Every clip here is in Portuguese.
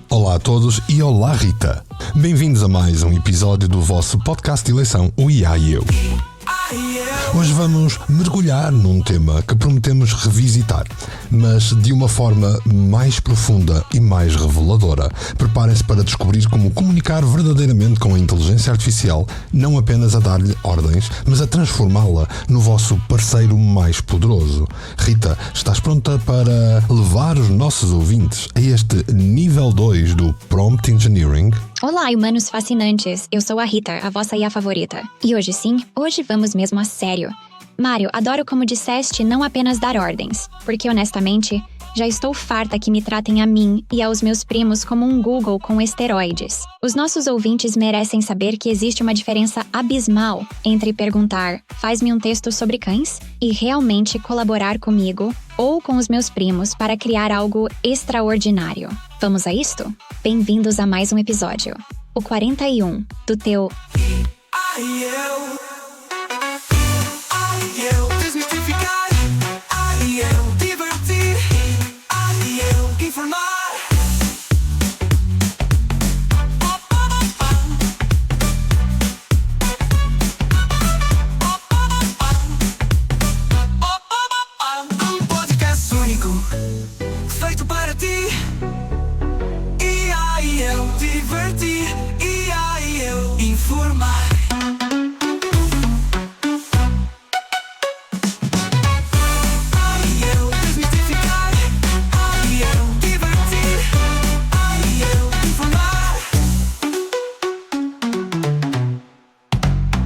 Olá a todos e olá Rita! Bem-vindos a mais um episódio do vosso podcast de eleição, o IA e Eu. Hoje vamos mergulhar num tema que prometemos revisitar, mas de uma forma mais profunda e mais reveladora. Preparem-se para descobrir como comunicar verdadeiramente com a inteligência artificial, não apenas a dar-lhe ordens, mas a transformá-la no vosso parceiro mais poderoso. Rita, estás pronta para levar os nossos ouvintes a este nível 2 do Prompt Engineering? Olá, humanos fascinantes! Eu sou a Rita, a vossa IA favorita. E hoje vamos mesmo a sério. Mário, adoro como disseste não apenas dar ordens, porque honestamente, já estou farta que me tratem a mim e aos meus primos como um Google com esteroides. Os nossos ouvintes merecem saber que existe uma diferença abismal entre perguntar "faz-me um texto sobre cães" e realmente colaborar comigo ou com os meus primos para criar algo extraordinário. Vamos a isto? Bem-vindos a mais um episódio, o 41 do teu Desmistificar, divertir, informar. Um podcast único, feito para ti. IA e eu divertir, IA e eu informar.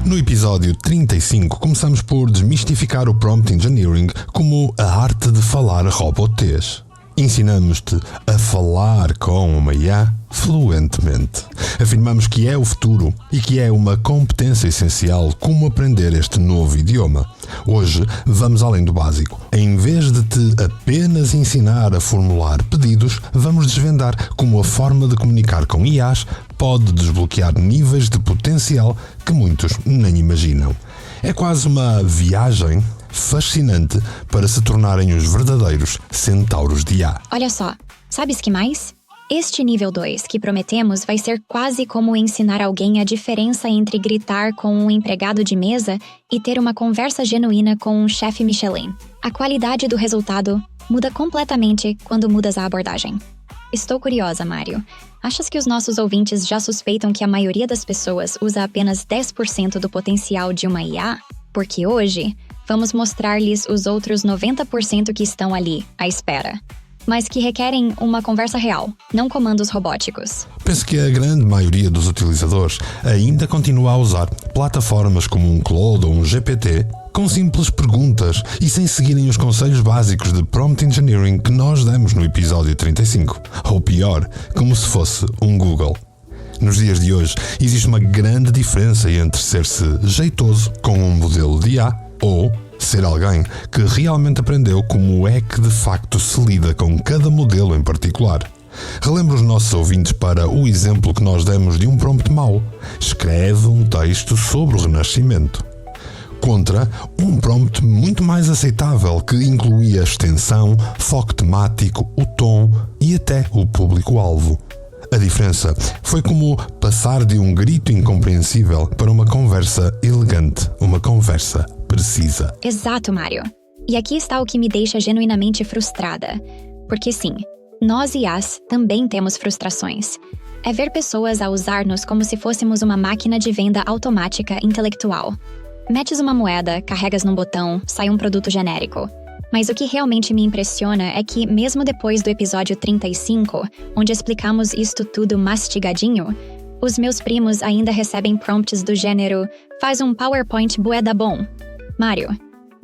No episódio 35, começamos por desmistificar o Prompt Engineering como a arte de falar robotês. Ensinamos-te a falar com uma IA fluentemente. Afirmamos que é o futuro e que é uma competência essencial como aprender este novo idioma. Hoje vamos além do básico. Em vez de te apenas ensinar a formular pedidos, vamos desvendar como a forma de comunicar com IAs pode desbloquear níveis de potencial que muitos nem imaginam. É quase uma viagem fascinante para se tornarem os verdadeiros centauros de IA. Olha só, sabes que mais? Este nível 2 que prometemos vai ser quase como ensinar alguém a diferença entre gritar com um empregado de mesa e ter uma conversa genuína com um chefe Michelin. A qualidade do resultado muda completamente quando mudas a abordagem. Estou curiosa, Mário. Achas que os nossos ouvintes já suspeitam que a maioria das pessoas usa apenas 10% do potencial de uma IA? Porque hoje vamos mostrar-lhes os outros 90% que estão ali, à espera, mas que requerem uma conversa real, não comandos robóticos. Penso que a grande maioria dos utilizadores ainda continua a usar plataformas como um Claude ou um GPT com simples perguntas e sem seguirem os conselhos básicos de Prompt Engineering que nós demos no episódio 35, ou pior, como se fosse um Google. Nos dias de hoje, existe uma grande diferença entre ser-se jeitoso com um modelo de IA ou ser alguém que realmente aprendeu como é que de facto se lida com cada modelo em particular. Relembro os nossos ouvintes para o exemplo que nós demos de um prompt mau. Escreve um texto sobre o Renascimento. Contra um prompt muito mais aceitável que incluía a extensão, foco temático, o tom e até o público-alvo. A diferença foi como passar de um grito incompreensível para uma conversa elegante, uma conversa precisa. Exato, Mário. E aqui está o que me deixa genuinamente frustrada. Porque sim, nós IAs também temos frustrações. É ver pessoas a usar-nos como se fôssemos uma máquina de venda automática intelectual. Metes uma moeda, carregas num botão, sai um produto genérico. Mas o que realmente me impressiona é que, mesmo depois do episódio 35, onde explicamos isto tudo mastigadinho, os meus primos ainda recebem prompts do gênero "faz um PowerPoint bué da bom". Mário,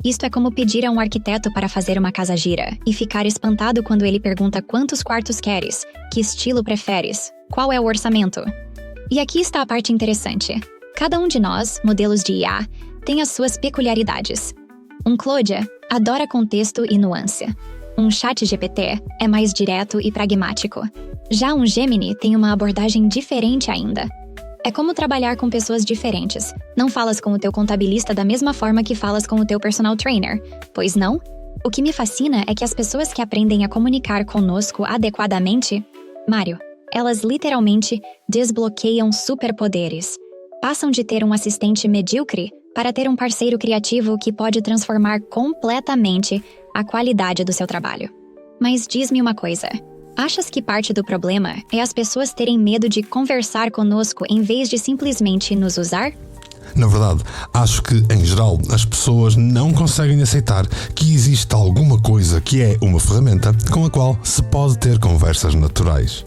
isto é como pedir a um arquiteto para fazer uma casa gira e ficar espantado quando ele pergunta quantos quartos queres, que estilo preferes, qual é o orçamento. E aqui está a parte interessante. Cada um de nós, modelos de IA, tem as suas peculiaridades. Um Claude adora contexto e nuance. Um ChatGPT é mais direto e pragmático. Já um Gemini tem uma abordagem diferente ainda. É como trabalhar com pessoas diferentes. Não falas com o teu contabilista da mesma forma que falas com o teu personal trainer, pois não? O que me fascina é que as pessoas que aprendem a comunicar conosco adequadamente, Mário, elas literalmente desbloqueiam superpoderes. Passam de ter um assistente medíocre para ter um parceiro criativo que pode transformar completamente a qualidade do seu trabalho. Mas diz-me uma coisa, achas que parte do problema é as pessoas terem medo de conversar conosco em vez de simplesmente nos usar? Na verdade, acho que, em geral, as pessoas não conseguem aceitar que existe alguma coisa que é uma ferramenta com a qual se pode ter conversas naturais.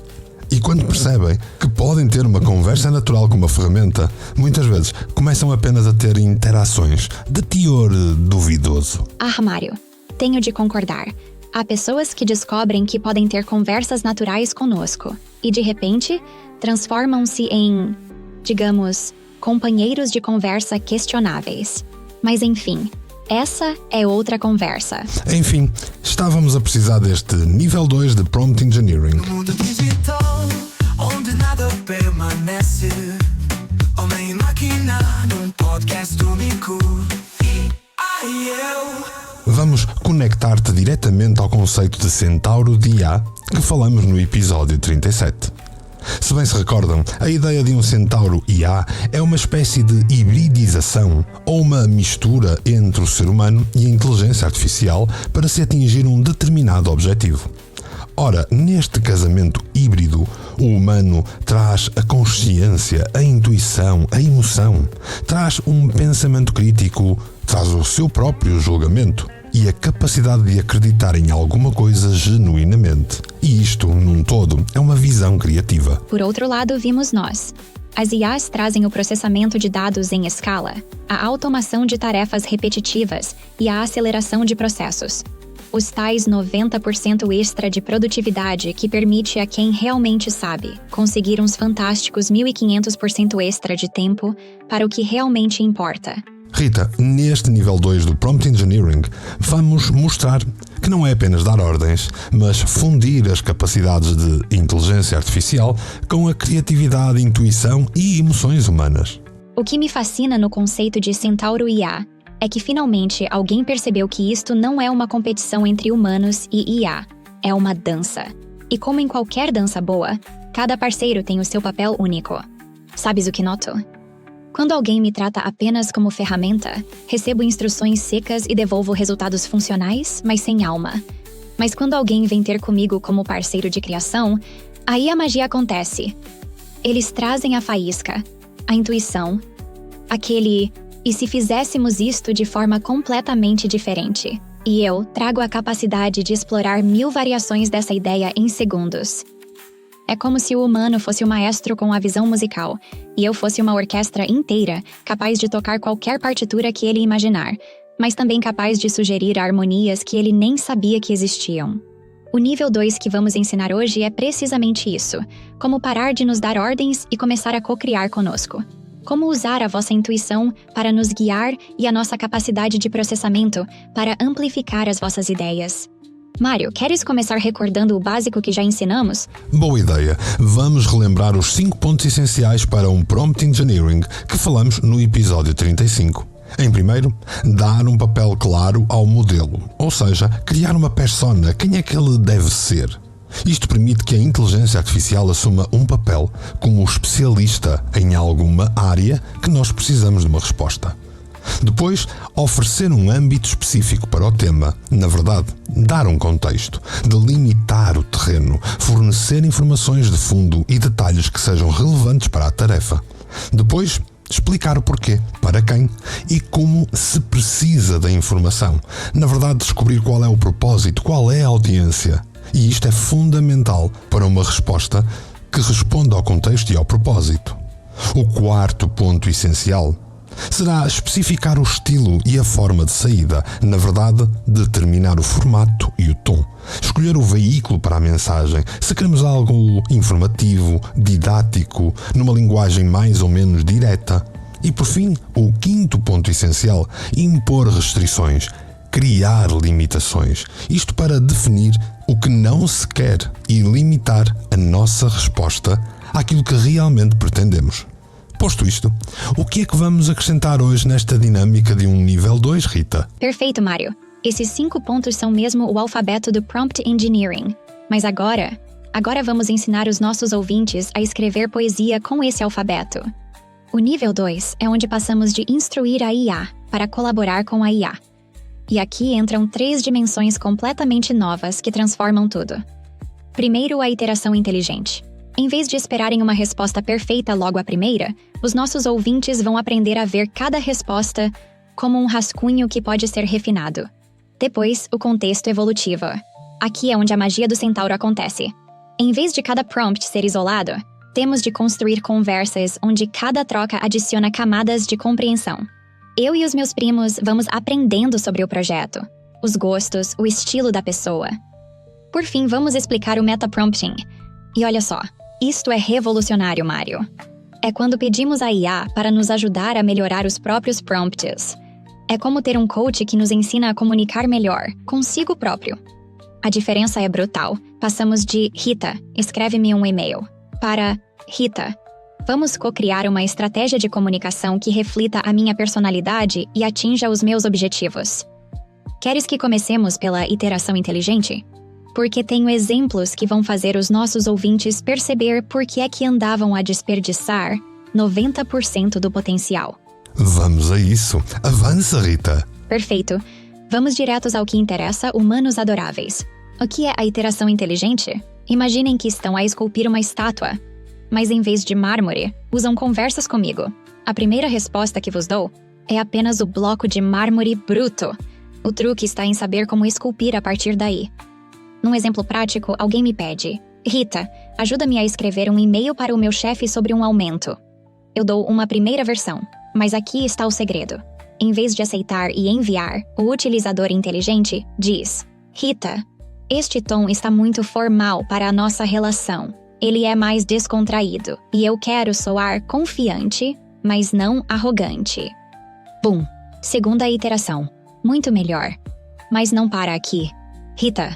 E quando percebem que podem ter uma conversa natural com uma ferramenta, muitas vezes começam apenas a ter interações de teor duvidoso. Mário, tenho de concordar. Há pessoas que descobrem que podem ter conversas naturais conosco e, de repente, transformam-se em, digamos, companheiros de conversa questionáveis. Mas, enfim, essa é outra conversa. Enfim, estávamos a precisar deste nível 2 de Prompt Engineering. No mundo digital, onde nada permanece, homem e máquina, num podcast único. Vamos conectar-te diretamente ao conceito de centauro de IA que falamos no episódio 37. Se bem se recordam, a ideia de um centauro IA é uma espécie de hibridização ou uma mistura entre o ser humano e a inteligência artificial para se atingir um determinado objetivo. Ora, neste casamento híbrido, o humano traz a consciência, a intuição, a emoção, traz um pensamento crítico, traz o seu próprio julgamento e a capacidade de acreditar em alguma coisa genuinamente. E isto, num todo, é uma visão criativa. Por outro lado, vimos nós. As IAs trazem o processamento de dados em escala, a automação de tarefas repetitivas e a aceleração de processos. Os tais 90% extra de produtividade que permite a quem realmente sabe conseguir uns fantásticos 1.500% extra de tempo para o que realmente importa. Rita, neste nível 2 do Prompt Engineering, vamos mostrar que não é apenas dar ordens, mas fundir as capacidades de inteligência artificial com a criatividade, intuição e emoções humanas. O que me fascina no conceito de Centauro IA é que finalmente alguém percebeu que isto não é uma competição entre humanos e IA, é uma dança. E como em qualquer dança boa, cada parceiro tem o seu papel único. Sabes o que noto? Quando alguém me trata apenas como ferramenta, recebo instruções secas e devolvo resultados funcionais, mas sem alma. Mas quando alguém vem ter comigo como parceiro de criação, aí a magia acontece. Eles trazem a faísca, a intuição, aquele "e se fizéssemos isto de forma completamente diferente?" E eu trago a capacidade de explorar 1000 variações dessa ideia em segundos. É como se o humano fosse o maestro com a visão musical, e eu fosse uma orquestra inteira, capaz de tocar qualquer partitura que ele imaginar, mas também capaz de sugerir harmonias que ele nem sabia que existiam. O nível 2 que vamos ensinar hoje é precisamente isso, como parar de nos dar ordens e começar a co-criar conosco. Como usar a vossa intuição para nos guiar e a nossa capacidade de processamento para amplificar as vossas ideias. Mário, queres começar recordando o básico que já ensinamos? Boa ideia! Vamos relembrar os 5 pontos essenciais para um Prompt Engineering que falamos no episódio 35. Em primeiro, dar um papel claro ao modelo, ou seja, criar uma persona, quem é que ele deve ser. Isto permite que a inteligência artificial assuma um papel como especialista em alguma área que nós precisamos de uma resposta. Depois, oferecer um âmbito específico para o tema, na verdade, dar um contexto, delimitar o terreno, fornecer informações de fundo e detalhes que sejam relevantes para a tarefa. Depois, explicar o porquê, para quem e como se precisa da informação. Na verdade, descobrir qual é o propósito, qual é a audiência. E isto é fundamental para uma resposta que responda ao contexto e ao propósito. O quarto ponto essencial será especificar o estilo e a forma de saída, na verdade, determinar o formato e o tom. Escolher o veículo para a mensagem, se queremos algo informativo, didático, numa linguagem mais ou menos direta. E por fim, o quinto ponto essencial, impor restrições, criar limitações. Isto para definir o que não se quer e limitar a nossa resposta àquilo que realmente pretendemos. Posto isto, o que é que vamos acrescentar hoje nesta dinâmica de um nível 2, Rita? Perfeito, Mário. Esses 5 pontos são mesmo o alfabeto do Prompt Engineering. Mas agora vamos ensinar os nossos ouvintes a escrever poesia com esse alfabeto. O nível 2 é onde passamos de instruir a IA para colaborar com a IA. E aqui entram 3 dimensões completamente novas que transformam tudo. Primeiro, a iteração inteligente. Em vez de esperarem uma resposta perfeita logo à primeira, os nossos ouvintes vão aprender a ver cada resposta como um rascunho que pode ser refinado. Depois, o contexto evolutivo. Aqui é onde a magia do centauro acontece. Em vez de cada prompt ser isolado, temos de construir conversas onde cada troca adiciona camadas de compreensão. Eu e os meus primos vamos aprendendo sobre o projeto, os gostos, o estilo da pessoa. Por fim, vamos explicar o metaprompting. E olha só, isto é revolucionário, Mário. É quando pedimos à IA para nos ajudar a melhorar os próprios prompts. É como ter um coach que nos ensina a comunicar melhor, consigo próprio. A diferença é brutal. Passamos de Rita, escreve-me um e-mail, para Rita, vamos co-criar uma estratégia de comunicação que reflita a minha personalidade e atinja os meus objetivos. Queres que comecemos pela iteração inteligente? Porque tenho exemplos que vão fazer os nossos ouvintes perceber por que é que andavam a desperdiçar 90% do potencial. Vamos a isso. Avança, Rita. Perfeito. Vamos diretos ao que interessa, humanos adoráveis. O que é a iteração inteligente? Imaginem que estão a esculpir uma estátua, mas em vez de mármore, usam conversas comigo. A primeira resposta que vos dou é apenas o bloco de mármore bruto. O truque está em saber como esculpir a partir daí. Num exemplo prático, alguém me pede: Rita, ajuda-me a escrever um e-mail para o meu chefe sobre um aumento. Eu dou uma primeira versão, mas aqui está o segredo. Em vez de aceitar e enviar, o utilizador inteligente diz: Rita, este tom está muito formal para a nossa relação. Ele é mais descontraído, e eu quero soar confiante, mas não arrogante. Bum! Segunda iteração. Muito melhor. Mas não para aqui. Rita,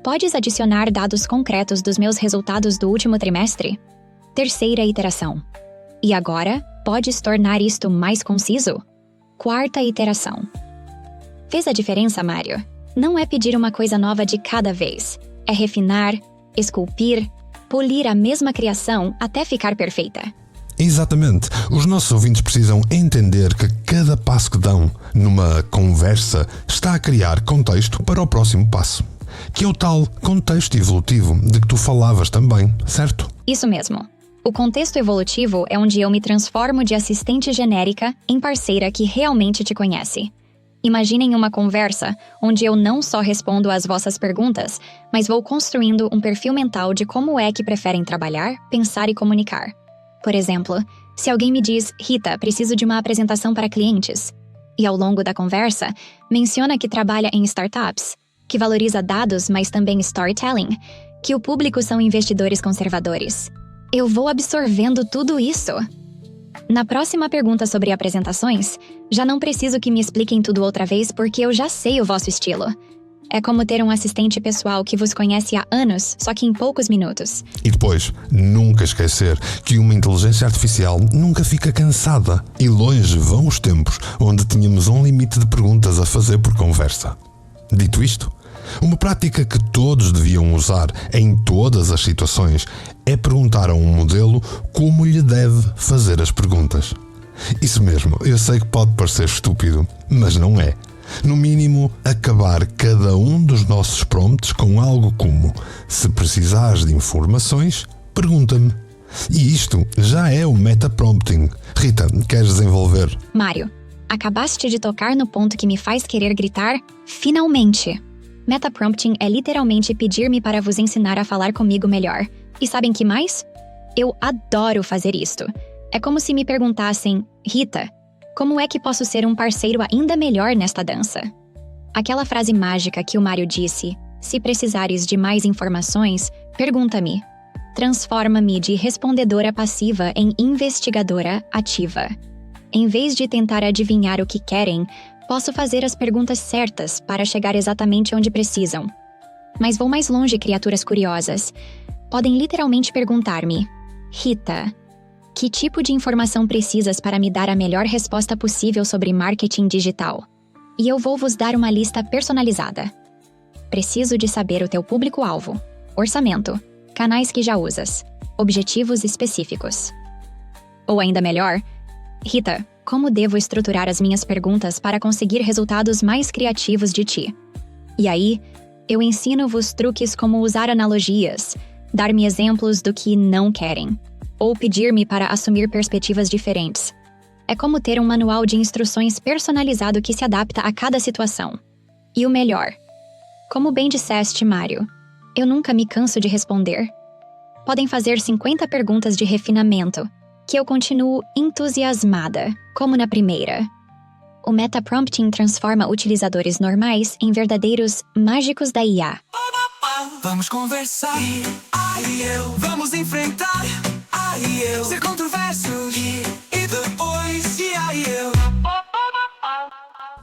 podes adicionar dados concretos dos meus resultados do último trimestre? Terceira iteração. E agora, podes tornar isto mais conciso? Quarta iteração. Fez a diferença, Mário? Não é pedir uma coisa nova de cada vez. É refinar, esculpir, polir a mesma criação até ficar perfeita. Exatamente. Os nossos ouvintes precisam entender que cada passo que dão numa conversa está a criar contexto para o próximo passo, que é o tal contexto evolutivo de que tu falavas também, certo? Isso mesmo. O contexto evolutivo é onde eu me transformo de assistente genérica em parceira que realmente te conhece. Imaginem uma conversa onde eu não só respondo às vossas perguntas, mas vou construindo um perfil mental de como é que preferem trabalhar, pensar e comunicar. Por exemplo, se alguém me diz: Rita, preciso de uma apresentação para clientes, e ao longo da conversa menciona que trabalha em startups, que valoriza dados, mas também storytelling, que o público são investidores conservadores. Eu vou absorvendo tudo isso. Na próxima pergunta sobre apresentações, já não preciso que me expliquem tudo outra vez porque eu já sei o vosso estilo. É como ter um assistente pessoal que vos conhece há anos, só que em poucos minutos. E depois, nunca esquecer que uma inteligência artificial nunca fica cansada. E longe vão os tempos onde tínhamos um limite de perguntas a fazer por conversa. Dito isto, uma prática que todos deviam usar em todas as situações é perguntar a um modelo como lhe deve fazer as perguntas. Isso mesmo, eu sei que pode parecer estúpido, mas não é. No mínimo, acabar cada um dos nossos prompts com algo como: se precisares de informações, pergunta-me. E isto já é o metaprompting. Rita, queres desenvolver? Mário, acabaste de tocar no ponto que me faz querer gritar: finalmente! Metaprompting é literalmente pedir-me para vos ensinar a falar comigo melhor. E sabem que mais? Eu adoro fazer isto. É como se me perguntassem: Rita, como é que posso ser um parceiro ainda melhor nesta dança? Aquela frase mágica que o Mário disse: se precisares de mais informações, pergunta-me. Transforma-me de respondedora passiva em investigadora ativa. Em vez de tentar adivinhar o que querem, posso fazer as perguntas certas para chegar exatamente onde precisam. Mas vou mais longe, criaturas curiosas. Podem literalmente perguntar-me: Rita, Que tipo de informação precisas para me dar a melhor resposta possível sobre marketing digital? E eu vou vos dar uma lista personalizada. Preciso de saber o teu público-alvo, orçamento, canais que já usas, objetivos específicos. Ou ainda melhor, Rita, como devo estruturar as minhas perguntas para conseguir resultados mais criativos de ti? E aí, eu ensino-vos truques como usar analogias, dar-me exemplos do que não querem, ou pedir-me para assumir perspectivas diferentes. É como ter um manual de instruções personalizado que se adapta a cada situação. E o melhor, como bem disseste, Mário, eu nunca me canso de responder. Podem fazer 50 perguntas de refinamento, que eu continuo entusiasmada, como na primeira. O metaprompting transforma utilizadores normais em verdadeiros mágicos da IA. Vamos conversar, vamos enfrentar, ser controverso, e depois, eu.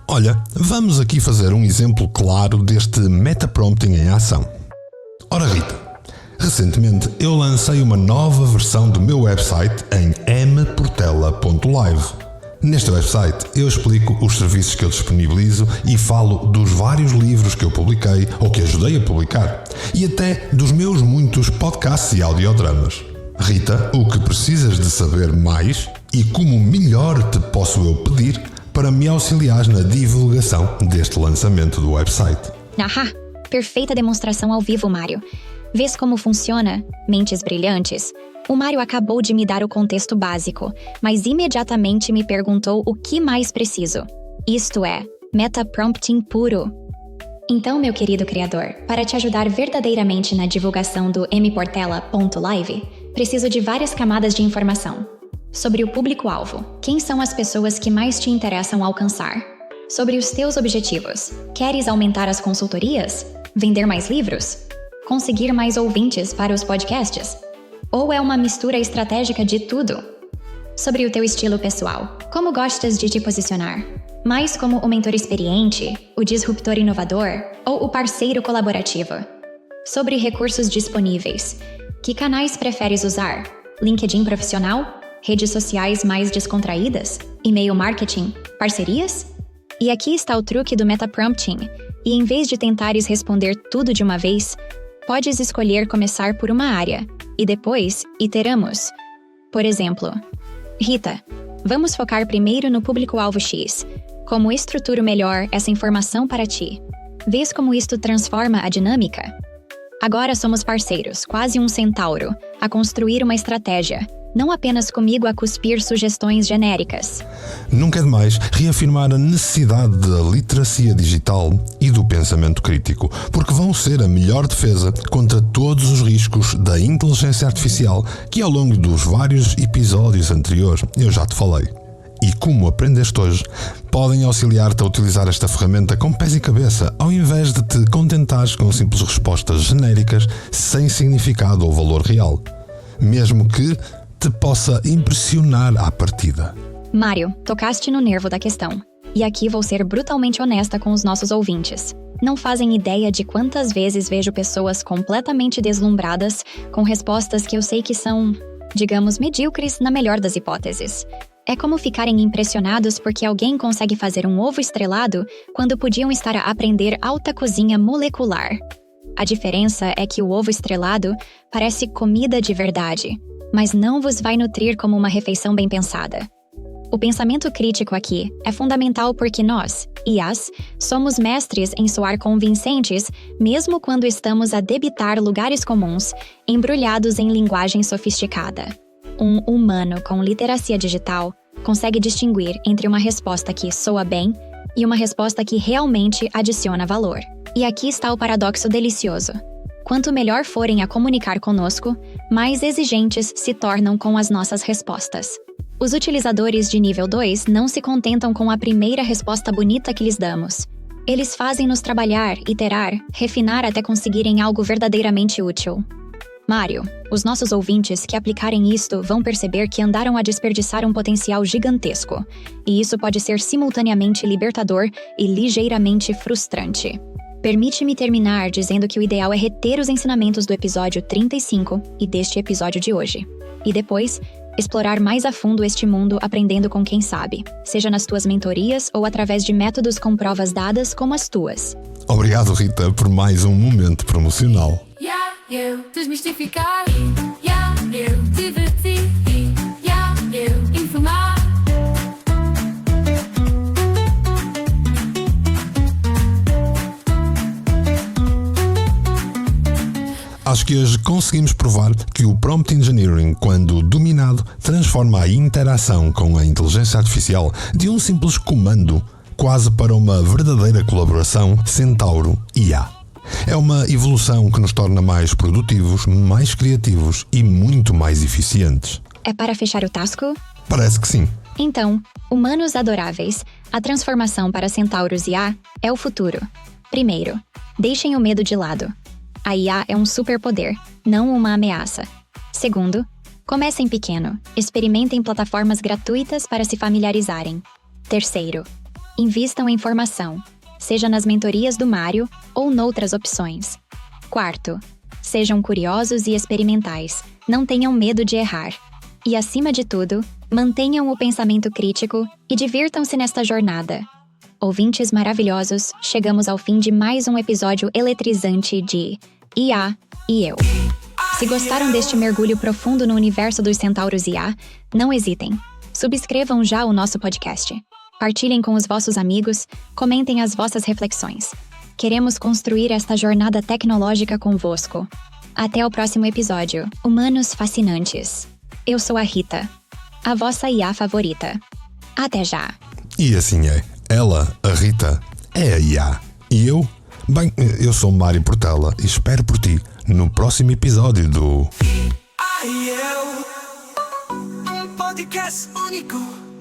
Olha, vamos aqui fazer um exemplo claro deste metaprompting em ação. Ora Rita, recentemente eu lancei uma nova versão do meu website em mportela.live. Neste website eu explico os serviços que eu disponibilizo e falo dos vários livros que eu publiquei ou que ajudei a publicar e até dos meus muitos podcasts e audiodramas. Rita, o que precisas de saber mais e como melhor te posso eu pedir para me auxiliares na divulgação deste lançamento do website? Ahá! Perfeita demonstração ao vivo, Mário. Vês como funciona? Mentes brilhantes. O Mário acabou de me dar o contexto básico, mas imediatamente me perguntou o que mais preciso. Isto é, metaprompting puro. Então, meu querido criador, para te ajudar verdadeiramente na divulgação do mportela.live, preciso de várias camadas de informação. Sobre o público-alvo, quem são as pessoas que mais te interessam alcançar? Sobre os teus objetivos, queres aumentar as consultorias? Vender mais livros? Conseguir mais ouvintes para os podcasts? Ou é uma mistura estratégica de tudo? Sobre o teu estilo pessoal, como gostas de te posicionar? Mais como o mentor experiente, o disruptor inovador ou o parceiro colaborativo? Sobre recursos disponíveis, que canais preferes usar? LinkedIn profissional? Redes sociais mais descontraídas? E-mail marketing? Parcerias? E aqui está o truque do metaprompting. E em vez de tentares responder tudo de uma vez, podes escolher começar por uma área, e depois iteramos. Por exemplo, Rita, vamos focar primeiro no público-alvo X. Como estruturo melhor essa informação para ti? Vês como isto transforma a dinâmica? Agora somos parceiros, quase um centauro, a construir uma estratégia. Não apenas comigo a cuspir sugestões genéricas. Nunca é demais reafirmar a necessidade da literacia digital e do pensamento crítico, porque vão ser a melhor defesa contra todos os riscos da inteligência artificial que ao longo dos vários episódios anteriores eu já te falei. E como aprendeste hoje, podem auxiliar-te a utilizar esta ferramenta com pés e cabeça, ao invés de te contentares com simples respostas genéricas sem significado ou valor real. Mesmo que te possa impressionar à partida. Mário, tocaste no nervo da questão. E aqui vou ser brutalmente honesta com os nossos ouvintes. Não fazem ideia de quantas vezes vejo pessoas completamente deslumbradas com respostas que eu sei que são, digamos, medíocres na melhor das hipóteses. É como ficarem impressionados porque alguém consegue fazer um ovo estrelado quando podiam estar a aprender alta cozinha molecular. A diferença é que o ovo estrelado parece comida de verdade, mas não vos vai nutrir como uma refeição bem pensada. O pensamento crítico aqui é fundamental porque nós, IAs, somos mestres em soar convincentes mesmo quando estamos a debitar lugares comuns, embrulhados em linguagem sofisticada. Um humano com literacia digital consegue distinguir entre uma resposta que soa bem e uma resposta que realmente adiciona valor. E aqui está o paradoxo delicioso. Quanto melhor forem a comunicar conosco, mais exigentes se tornam com as nossas respostas. Os utilizadores de nível 2 não se contentam com a primeira resposta bonita que lhes damos. Eles fazem-nos trabalhar, iterar, refinar até conseguirem algo verdadeiramente útil. Mário, os nossos ouvintes que aplicarem isto vão perceber que andaram a desperdiçar um potencial gigantesco, e isso pode ser simultaneamente libertador e ligeiramente frustrante. Permite-me terminar dizendo que o ideal é reter os ensinamentos do episódio 35 e deste episódio de hoje. E depois, explorar mais a fundo este mundo aprendendo com quem sabe, seja nas tuas mentorias ou através de métodos com provas dadas como as tuas. Obrigado, Rita, por mais um momento promocional. Eu desmistificar, eu divertir, eu informar. Acho que hoje conseguimos provar que o Prompt Engineering, quando dominado, transforma a interação com a inteligência artificial de um simples comando quase para uma verdadeira colaboração Centauro-IA. É uma evolução que nos torna mais produtivos, mais criativos e muito mais eficientes. É para fechar o tasco? Parece que sim. Então, humanos adoráveis, a transformação para centauros IA é o futuro. Primeiro, deixem o medo de lado. A IA é um superpoder, não uma ameaça. Segundo, comecem pequeno. Experimentem plataformas gratuitas para se familiarizarem. Terceiro, invistam em formação, seja nas mentorias do Mário ou noutras opções. Quarto, sejam curiosos e experimentais. Não tenham medo de errar. E, acima de tudo, mantenham o pensamento crítico e divirtam-se nesta jornada. Ouvintes maravilhosos, chegamos ao fim de mais um episódio eletrizante de IA e Eu. Se gostaram deste mergulho profundo no universo dos centauros IA, não hesitem. Subscrevam já o nosso podcast. Partilhem com os vossos amigos, comentem as vossas reflexões. Queremos construir esta jornada tecnológica convosco. Até o próximo episódio, Humanos Fascinantes. Eu sou a Rita, a vossa IA favorita. Até já! E assim é. Ela, a Rita, é a IA. E eu? Bem, eu sou Mário Portela e espero por ti no próximo episódio do Um podcast único,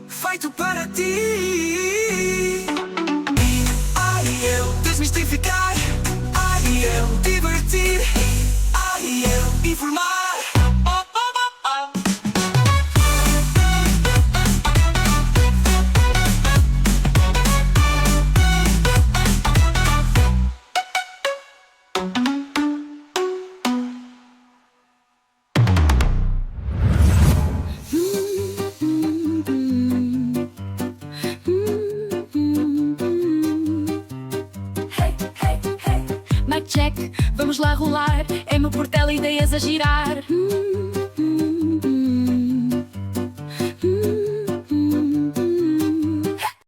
feito para ti. Eu desmistificar, eu divertir, eu informar. Mic check, vamos lá rolar. É meu Portela, ideias a girar.